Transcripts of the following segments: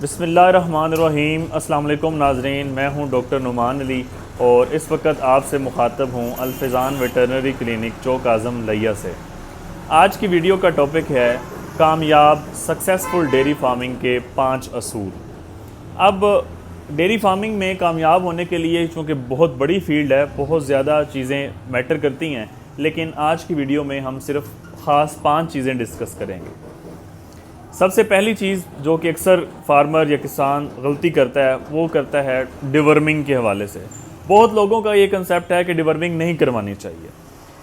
बिस्मिल्लाहिर्रहमानिर्रहीम। अस्सलाम वालेकुम नाज़रीन, मैं हूं डॉक्टर नुमान अली और इस वक्त आपसे मुखातब हूं अल-फ़िज़ान वेटरनरी क्लिनिक चौक आज़म लिया से। आज की वीडियो का टॉपिक है कामयाब सक्सेसफुल डेयरी फार्मिंग के 5 असूल। अब डेयरी फार्मिंग में कामयाब होने के लिए चूँकि बहुत बड़ी फील्ड है, बहुत ज़्यादा चीज़ें मैटर करती हैं, लेकिन आज की वीडियो में हम सिर्फ ख़ास 5 चीज़ें डिस्कस करेंगे। सबसे पहली चीज़ जो कि अक्सर फार्मर या किसान गलती करता है वो करता है डिवर्मिंग के हवाले से। बहुत लोगों का ये कंसेप्ट है कि डिवर्मिंग नहीं करवानी चाहिए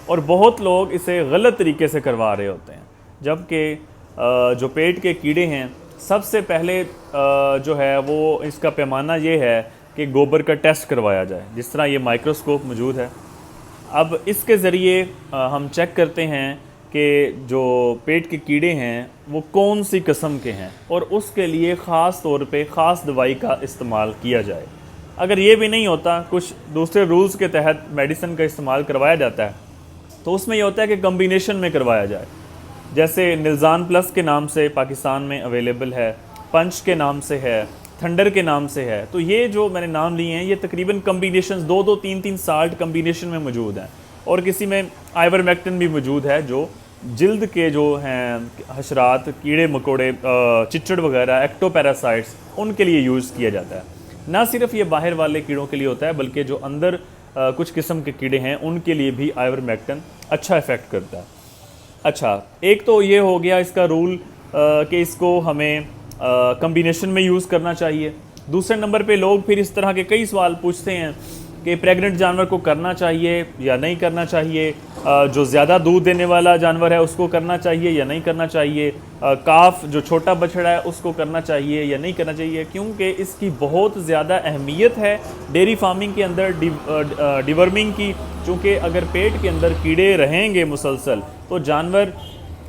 और बहुत लोग इसे गलत तरीके से करवा रहे होते हैं, जबकि जो पेट के कीड़े हैं सबसे पहले जो है वो इसका पैमाना ये है कि गोबर का टेस्ट करवाया जाए, जिस तरह ये माइक्रोस्कोप मौजूद है। अब इसके ज़रिए हम चेक करते हैं कि जो पेट के कीड़े हैं वो कौन सी किस्म के हैं और उसके लिए ख़ास तौर पे ख़ास दवाई का इस्तेमाल किया जाए। अगर ये भी नहीं होता, कुछ दूसरे रूल्स के तहत मेडिसिन का इस्तेमाल करवाया जाता है, तो उसमें ये होता है कि कम्बिनेशन में करवाया जाए। जैसे निल्ज़ान प्लस के नाम से पाकिस्तान में अवेलेबल है, पंच के नाम से है, थंडर के नाम से है। तो ये जो मैंने नाम लिए हैं ये तकरीबन कम्बिनेशन 2-2, 3-3 साल्ट कम्बिनेशन में मौजूद हैं और किसी में आइवरमेक्टिन भी मौजूद है जो जिल्द के जो हैं हशरात, कीड़े मकोड़े, चिचड़ वगैरह, एक्टोपैरासाइट्स, उनके लिए यूज़ किया जाता है। ना सिर्फ ये बाहर वाले कीड़ों के लिए होता है बल्कि जो अंदर कुछ किस्म के कीड़े हैं उनके लिए भी आइवरमेक्टिन अच्छा इफ़ेक्ट करता है। अच्छा, एक तो ये हो गया इसका रूल कि इसको हमें कम्बिनेशन में यूज़ करना चाहिए। दूसरे नंबर पे लोग फिर इस तरह के कई सवाल पूछते हैं कि प्रेग्नेंट जानवर को करना चाहिए या नहीं करना चाहिए, जो ज़्यादा दूध देने वाला जानवर है उसको करना चाहिए या नहीं करना चाहिए, काफ जो छोटा बछड़ा है उसको करना चाहिए या नहीं करना चाहिए, क्योंकि इसकी बहुत ज़्यादा अहमियत है डेयरी फार्मिंग के अंदर डिवर्मिंग की। चूँकि अगर पेट के अंदर कीड़े रहेंगे मुसलसल तो जानवर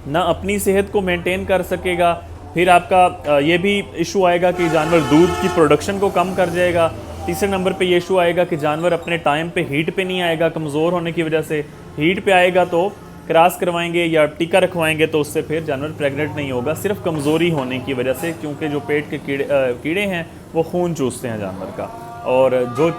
ना अपनी सेहत को मेंटेन कर सकेगा, फिर आपका ये भी इशू आएगा कि जानवर दूध की प्रोडक्शन को कम कर जाएगा। तीसरे नंबर पे ये इशू आएगा कि जानवर अपने टाइम पे हीट पे नहीं आएगा, कमज़ोर होने की वजह से। हीट पे आएगा तो क्रॉस करवाएंगे या टीका रखवाएंगे तो उससे फिर जानवर प्रेग्नेंट नहीं होगा, सिर्फ कमज़ोरी होने की वजह से, क्योंकि जो पेट के कीड़े हैं वो खून चूसते हैं जानवर का और जो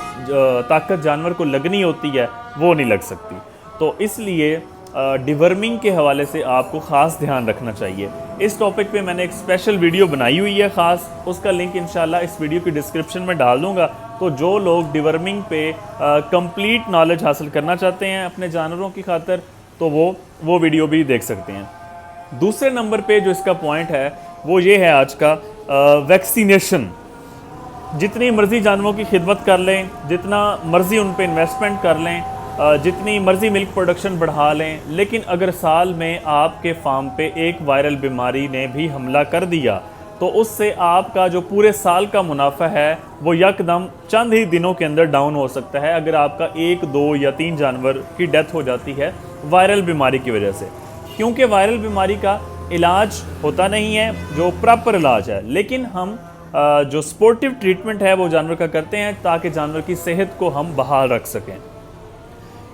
ताकत जानवर को लगनी होती है वो नहीं लग सकती। तो इसलिए डिवर्मिंग के हवाले से आपको ख़ास ध्यान रखना चाहिए। इस टॉपिक पे मैंने एक स्पेशल वीडियो बनाई हुई है ख़ास, उसका लिंक इंशाल्लाह इस वीडियो की डिस्क्रिप्शन में डाल दूँगा। तो जो लोग डिवर्मिंग पे कंप्लीट नॉलेज हासिल करना चाहते हैं अपने जानवरों की खातिर, तो वो वीडियो भी देख सकते हैं। दूसरे नंबर पे जो इसका पॉइंट है वो ये है आज का वैक्सीनेशन। जितनी मर्ज़ी जानवरों की खिदमत कर लें, जितना मर्ज़ी उन पर इन्वेस्टमेंट कर लें, जितनी मर्ज़ी मिल्क प्रोडक्शन बढ़ा लें, लेकिन अगर साल में आपके फार्म पे एक वायरल बीमारी ने भी हमला कर दिया तो उससे आपका जो पूरे साल का मुनाफा है वो यकदम चंद ही दिनों के अंदर डाउन हो सकता है, अगर आपका 1, 2 या 3 जानवर की डेथ हो जाती है वायरल बीमारी की वजह से। क्योंकि वायरल बीमारी का इलाज होता नहीं है जो प्रॉपर इलाज है, लेकिन हम जो स्पोर्टिव ट्रीटमेंट है वो जानवर का करते हैं ताकि जानवर की सेहत को हम बहाल रख सकें।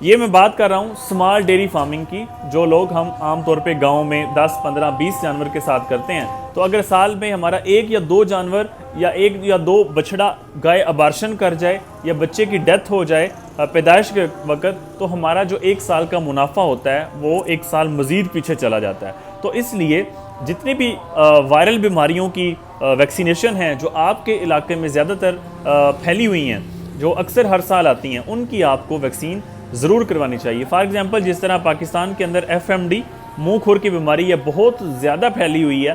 ये मैं बात कर रहा हूँ स्मॉल डेयरी फार्मिंग की, जो लोग हम आम तौर पे गांव में 10, 15, 20 जानवर के साथ करते हैं। तो अगर साल में हमारा 1 या 2 जानवर या 1 या 2 बछड़ा गाय अबार्शन कर जाए या बच्चे की डेथ हो जाए पैदाइश के वक्त, तो हमारा जो 1 साल का मुनाफा होता है वो 1 साल मज़ीद पीछे चला जाता है। तो इसलिए जितनी भी वायरल बीमारियों की वैक्सीनेशन हैं जो आपके इलाके में ज़्यादातर फैली हुई हैं, जो अक्सर हर साल आती हैं, उनकी आपको वैक्सीन ज़रूर करवानी चाहिए। फॉर एग्ज़ाम्पल जिस तरह पाकिस्तान के अंदर FMD मुँह खुर की बीमारी है बहुत ज़्यादा फैली हुई है,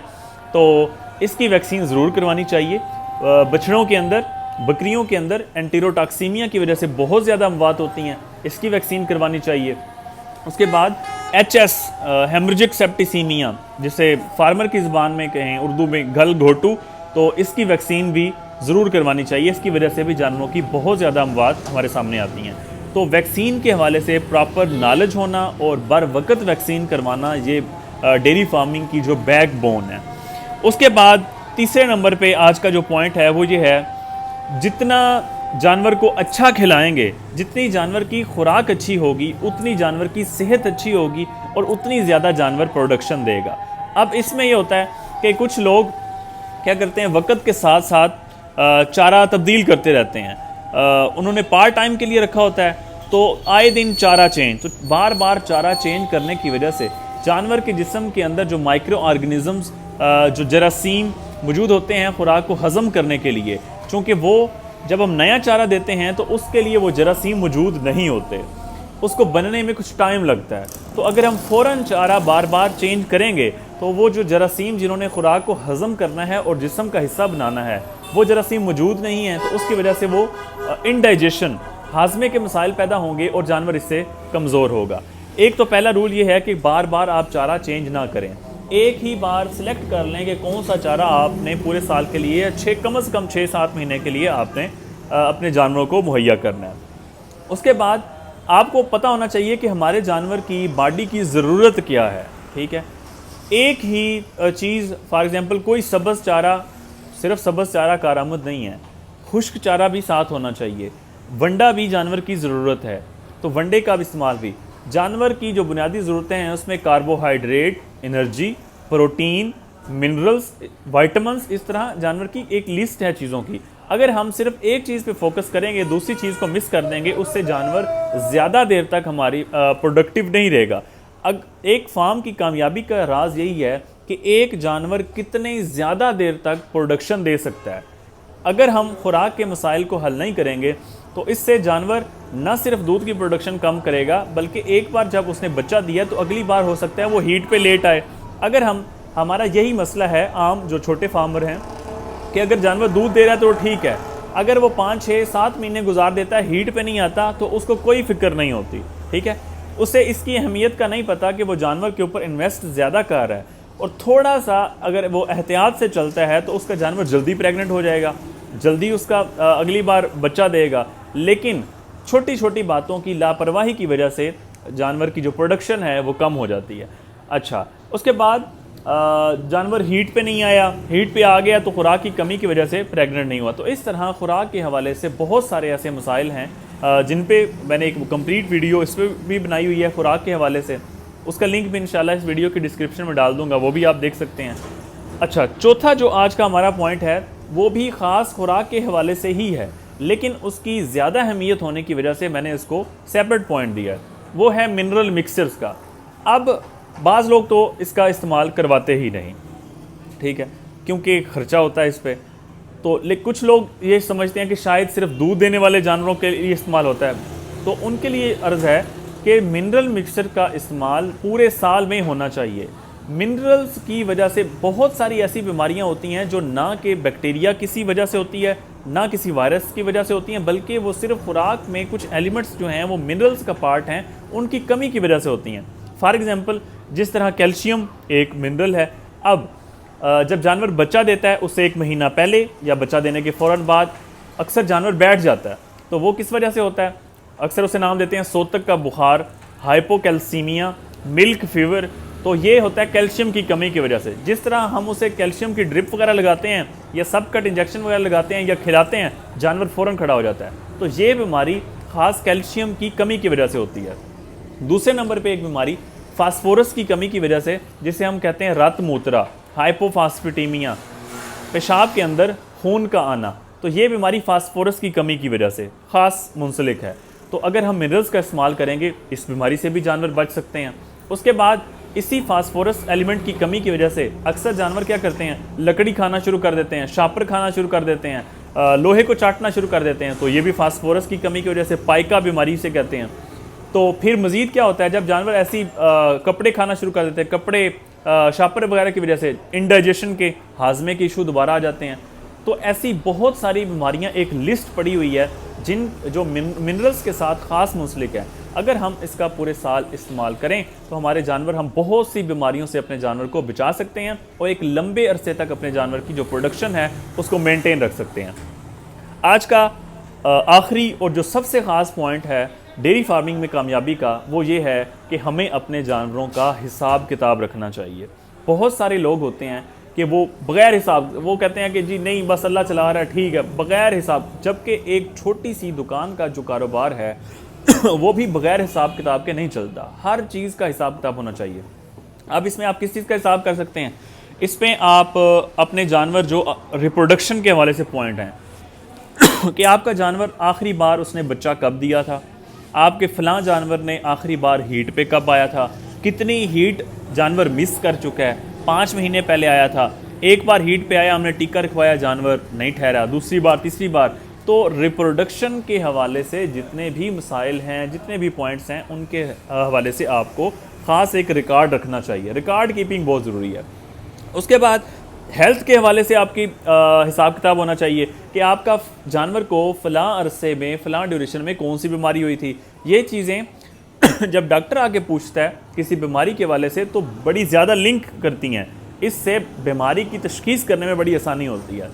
तो इसकी वैक्सीन ज़रूर करवानी चाहिए। बछड़ों के अंदर, बकरियों के अंदर एंटीरोटॉक्सीमिया की वजह से बहुत ज़्यादा अमवात होती हैं, इसकी वैक्सीन करवानी चाहिए। उसके बाद HS हेमरेजिक सेप्टिसीमिया, जिसे फार्मर की ज़बान में कहें उर्दू में गल घोटू, तो इसकी वैक्सीन भी ज़रूर करवानी चाहिए। इसकी वजह से भी जानवरों की बहुत ज़्यादा अमवात हमारे सामने आती हैं। तो वैक्सीन के हवाले से प्रॉपर नॉलेज होना और बर वक्त वैक्सीन करवाना, ये डेयरी फार्मिंग की जो बैकबोन है। उसके बाद तीसरे नंबर पे आज का जो पॉइंट है वो ये है, जितना जानवर को अच्छा खिलाएंगे, जितनी जानवर की खुराक अच्छी होगी उतनी जानवर की सेहत अच्छी होगी और उतनी ज़्यादा जानवर प्रोडक्शन देगा। अब इसमें ये होता है कि कुछ लोग क्या करते हैं, वक्त के साथ साथ चारा तब्दील करते रहते हैं। उन्होंने पार्ट टाइम के लिए रखा होता है, तो आए दिन चारा चेंज, तो बार बार चारा चेंज करने की वजह से जानवर के जिस्म के अंदर जो माइक्रो ऑर्गेनिज़म्स, जो जरासीम मौजूद होते हैं खुराक को हज़म करने के लिए, चूँकि वो जब हम नया चारा देते हैं तो उसके लिए वो जरासीम मौजूद नहीं होते, उसको बनने में कुछ टाइम लगता है। तो अगर हम फ़ौरन चारा बार बार चेंज करेंगे तो वो जो जरासीम जिन्होंने खुराक को हज़म करना है और जिस्म का हिस्सा बनाना है, वो जरासीम मौजूद नहीं है, तो उसकी वजह से वो इनडाइजेशन, हाजमे के मसाइल पैदा होंगे और जानवर इससे कमज़ोर होगा। एक तो पहला रूल ये है कि बार बार आप चारा चेंज ना करें, एक ही बार सिलेक्ट कर लें कि कौन सा चारा आपने पूरे साल के लिए, कम से कम 6-7 महीने के लिए आपने अपने जानवरों को मुहैया करना है। उसके बाद आपको पता होना चाहिए कि हमारे जानवर की बॉडी की ज़रूरत क्या है, ठीक है। एक ही चीज़, फॉर एग्ज़ाम्पल कोई सब्ज़ चारा, सिर्फ सब्ज़ चारा कारआमद नहीं है, खुश्क चारा भी साथ होना चाहिए। वंडा भी जानवर की ज़रूरत है, तो वंडे का भी इस्तेमाल भी। जानवर की जो बुनियादी ज़रूरतें हैं उसमें carbohydrate, energy, protein, minerals, vitamins, इस तरह जानवर की एक लिस्ट है चीज़ों की। अगर हम सिर्फ एक चीज़ पे फोकस करेंगे, दूसरी चीज़ को मिस कर देंगे, उससे जानवर ज़्यादा देर तक हमारी प्रोडक्टिव नहीं रहेगा। एक फार्म की कामयाबी का राज यही है कि एक जानवर कितने ज़्यादा देर तक प्रोडक्शन दे सकता है। अगर हम खुराक के मसाइल को हल नहीं करेंगे तो इससे जानवर न सिर्फ दूध की प्रोडक्शन कम करेगा, बल्कि एक बार जब उसने बच्चा दिया तो अगली बार हो सकता है वो हीट पे लेट आए। अगर हमारा यही मसला है आम जो छोटे फार्मर हैं कि अगर जानवर दूध दे रहा है तो ठीक है, अगर वो 5-6-7 महीने गुजार देता है, हीट पे नहीं आता, तो उसको कोई फिक्र नहीं होती, ठीक है। उसे इसकी अहमियत का नहीं पता कि वो जानवर के ऊपर इन्वेस्ट ज़्यादा कर रहा है, और थोड़ा सा अगर वो एहतियात से चलता है तो उसका जानवर जल्दी प्रेग्नेंट हो जाएगा, जल्दी उसका अगली बार बच्चा देगा। लेकिन छोटी छोटी बातों की लापरवाही की वजह से जानवर की जो प्रोडक्शन है वो कम हो जाती है। अच्छा, उसके बाद जानवर हीट पे नहीं आया, हीट पे आ गया तो खुराक की कमी की वजह से प्रेग्नेंट नहीं हुआ। तो इस तरह खुराक के हवाले से बहुत सारे ऐसे मसाइल हैं जिन पे मैंने एक कंप्लीट वीडियो इस पर भी बनाई हुई है खुराक के हवाले से, उसका लिंक भी इंशाल्लाह इस वीडियो की डिस्क्रिप्शन में डाल दूंगा, वो भी आप देख सकते हैं। अच्छा, चौथा जो आज का हमारा पॉइंट है वो भी ख़ास खुराक के हवाले से ही है, लेकिन उसकी ज़्यादा अहमियत होने की वजह से मैंने इसको सेपरेट पॉइंट दिया है, वो है मिनरल मिक्सचर्स का। अब बाज़ लोग तो इसका इस्तेमाल करवाते ही नहीं, ठीक है, क्योंकि ख़र्चा होता है इस पर। तो लेकिन कुछ लोग ये समझते हैं कि शायद सिर्फ दूध देने वाले जानवरों के लिए इस्तेमाल होता है, तो उनके लिए अर्ज़ है कि मिनरल मिक्सचर का इस्तेमाल पूरे साल में होना चाहिए। मिनरल्स की वजह से बहुत सारी ऐसी बीमारियां होती हैं जो ना कि बैक्टीरिया किसी वजह से होती है, ना किसी वायरस की वजह से होती हैं, बल्कि वो सिर्फ खुराक में कुछ एलिमेंट्स जो हैं वो मिनरल्स का पार्ट हैं, उनकी कमी की वजह से होती हैं। फॉर एग्ज़ाम्पल जिस तरह कैल्शियम एक मिनरल है। अब जब जानवर बच्चा देता है उससे 1 महीना पहले या बच्चा देने के फ़ौरन बाद अक्सर जानवर बैठ जाता है, तो वो किस वजह से होता है? अक्सर उसे नाम देते हैं सोतक का बुखार, हाइपोकैल्सीमिया, मिल्क फीवर। तो ये होता है कैल्शियम की कमी की वजह से। जिस तरह हम उसे कैल्शियम की ड्रिप वगैरह लगाते हैं या सब कट इंजेक्शन वगैरह लगाते हैं या खिलाते हैं, जानवर फ़ौरन खड़ा हो जाता है। तो ये बीमारी ख़ास कैल्शियम की कमी की वजह से होती है। दूसरे नंबर पे एक बीमारी फास्फोरस की कमी की वजह से, जिसे हम कहते हैं रक्त मूत्रा, हाइपोफास्फेटेमिया, पेशाब के अंदर खून का आना। तो ये बीमारी फास्फोरस की कमी की वजह से ख़ास मुंसलिक है। तो अगर हम मिनरल्स का इस्तेमाल करेंगे इस बीमारी से भी जानवर बच सकते हैं। उसके बाद इसी फास्फोरस एलिमेंट की कमी की वजह से अक्सर जानवर क्या करते हैं, लकड़ी खाना शुरू कर देते हैं, शापर खाना शुरू कर देते हैं, लोहे को चाटना शुरू कर देते हैं। तो ये भी फास्फोरस की कमी की वजह से पाइका बीमारी से कहते हैं। तो फिर मज़ीद क्या होता है, जब जानवर ऐसी कपड़े खाना शुरू कर देते हैं, कपड़े शापर वगैरह की वजह से इंडाइजेशन के, हाजमे के इशू दोबारा आ जाते हैं। तो ऐसी बहुत सारी बीमारियां एक लिस्ट पड़ी हुई है जो मिनरल्स के साथ ख़ास मुंसलिक है। अगर हम इसका पूरे साल इस्तेमाल करें तो हमारे जानवर, हम बहुत सी बीमारियों से अपने जानवर को बचा सकते हैं और एक लंबे अरसे तक अपने जानवर की जो प्रोडक्शन है उसको मेंटेन रख सकते हैं। आज का आखिरी और जो सबसे ख़ास पॉइंट है डेयरी फार्मिंग में कामयाबी का, वो ये है कि हमें अपने जानवरों का हिसाब किताब रखना चाहिए। बहुत सारे लोग होते हैं कि वो बग़ैर हिसाब, वो कहते हैं कि जी नहीं बस अल्लाह चला रहा है, ठीक है, बग़ैर हिसाब। जबकि एक छोटी सी दुकान का जो कारोबार है वो भी बग़ैर हिसाब किताब के नहीं चलता। हर चीज़ का हिसाब किताब होना चाहिए। अब इसमें आप किस चीज़ का हिसाब कर सकते हैं? इस पे आप अपने जानवर जो रिप्रोडक्शन के हवाले से पॉइंट हैं कि आपका जानवर आखिरी बार उसने बच्चा कब दिया था, आपके फ़लाँ जानवर ने आखिरी बार हीट पे कब आया था, कितनी हीट जानवर मिस कर चुका है, 5 महीने पहले आया था, एक बार हीट पे आया, हमने टीका रखवाया, जानवर नहीं ठहरा, दूसरी बार, तीसरी बार। तो रिप्रोडक्शन के हवाले से जितने भी मसाइल हैं, जितने भी पॉइंट्स हैं, उनके हवाले से आपको ख़ास एक रिकॉर्ड रखना चाहिए। रिकॉर्ड कीपिंग बहुत ज़रूरी है। उसके बाद हेल्थ के हवाले से आपकी हिसाब किताब होना चाहिए कि आपका जानवर को फ़लाँ अरसे में, फ़लाँ ड्यूरेशन में कौन सी बीमारी हुई थी। ये चीज़ें जब डॉक्टर आके पूछता है किसी बीमारी के हवाले से तो बड़ी ज़्यादा लिंक करती हैं, इससे बीमारी की तशख़ीस करने में बड़ी आसानी होती है।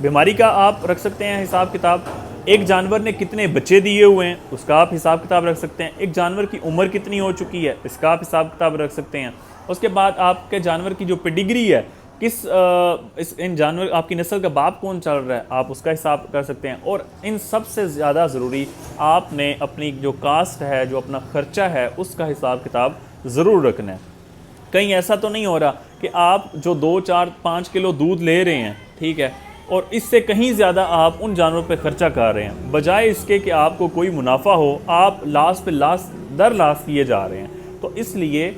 बीमारी का आप रख सकते हैं हिसाब किताब, एक जानवर ने कितने बच्चे दिए हुए हैं उसका आप हिसाब किताब रख सकते हैं, एक जानवर की उम्र कितनी हो चुकी है इसका आप हिसाब किताब रख सकते हैं। उसके बाद आपके जानवर की जो पेडिग्री है, इन जानवर आपकी नस्ल का बाप कौन चल रहा है, आप उसका हिसाब कर सकते हैं। और इन सब से ज़्यादा ज़रूरी आपने अपनी जो कास्ट है, जो अपना ख़र्चा है, उसका हिसाब किताब ज़रूर रखना है। कहीं ऐसा तो नहीं हो रहा कि आप जो 2, 4, 5 किलो दूध ले रहे हैं, ठीक है, और इससे कहीं ज़्यादा आप उन जानवरों पे ख़र्चा कर रहे हैं, बजाय इसके कि आपको कोई मुनाफा हो, आप लास्ट पे लास्ट दर लास्ट किए जा रहे हैं। तो इसलिए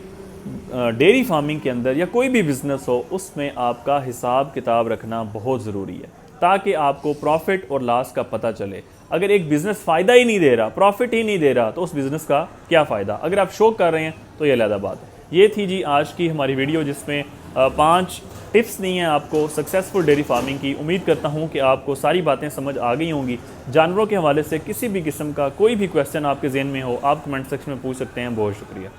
डेयरी फार्मिंग के अंदर या कोई भी बिज़नेस हो, उसमें आपका हिसाब किताब रखना बहुत ज़रूरी है ताकि आपको प्रॉफिट और लॉस का पता चले। अगर एक बिज़नेस फ़ायदा ही नहीं दे रहा, प्रॉफिट ही नहीं दे रहा, तो उस बिज़नेस का क्या फ़ायदा। अगर आप शो कर रहे हैं तो ये अलग बात है। ये थी जी आज की हमारी वीडियो, जिसमें 5 टिप्स दी हैं आपको सक्सेसफुल डेयरी फार्मिंग की। उम्मीद करता हूँ कि आपको सारी बातें समझ आ गई होंगी। जानवरों के हवाले से किसी भी किस्म का कोई भी क्वेश्चन आपके ज़हन में हो, आप कमेंट सेक्शन में पूछ सकते हैं। बहुत शुक्रिया।